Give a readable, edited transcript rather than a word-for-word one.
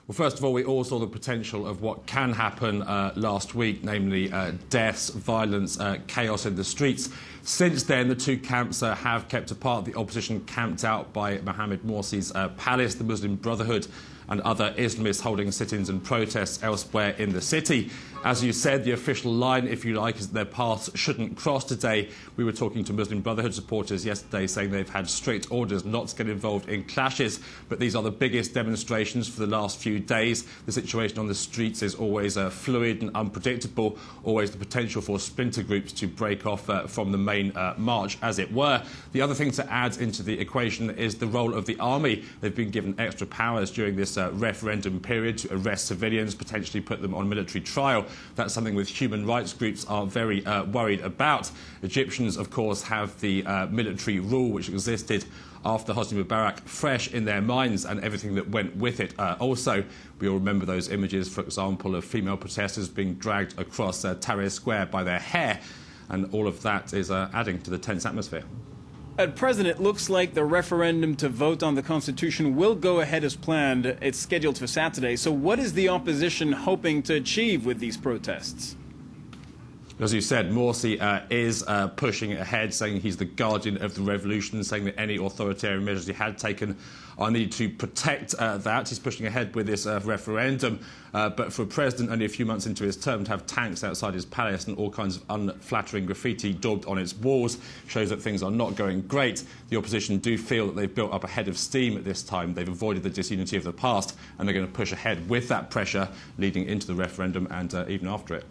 Well, first of all, we all saw the potential of what can happen last week, namely deaths, violence, chaos in the streets. Since then, the two camps have kept apart. The opposition camped out by Mohammed Morsi's palace, the Muslim Brotherhood and other Islamists holding sit-ins and protests elsewhere in the city. As you said, the official line, if you like, is that their paths shouldn't cross today. We were talking to Muslim Brotherhood supporters yesterday saying they've had strict orders not to get involved in clashes, but these are the biggest demonstrations for the last few days. The situation on the streets is always fluid and unpredictable, always the potential for splinter groups to break off from the main march, as it were. The other thing to add into the equation is the role of the army. They've been given extra powers during this referendum period to arrest civilians, potentially put them on military trial. That's something which human rights groups are very worried about. Egyptians, of course, have the military rule which existed after Hosni Mubarak fresh in their minds and everything that went with it. Also, we all remember those images, for example, of female protesters being dragged across Tahrir Square by their hair, and all of that is adding to the tense atmosphere. President, it looks like the referendum to vote on the Constitution will go ahead as planned. It's scheduled for Saturday. So what is the opposition hoping to achieve with these protests? As you said, Morsi is pushing ahead, saying he's the guardian of the revolution, saying that any authoritarian measures he had taken are needed to protect that. He's pushing ahead with this referendum. But for a president only a few months into his term to have tanks outside his palace and all kinds of unflattering graffiti daubed on its walls shows that things are not going great. The opposition do feel that they've built up a head of steam at this time. They've avoided the disunity of the past, and they're going to push ahead with that pressure leading into the referendum and even after it.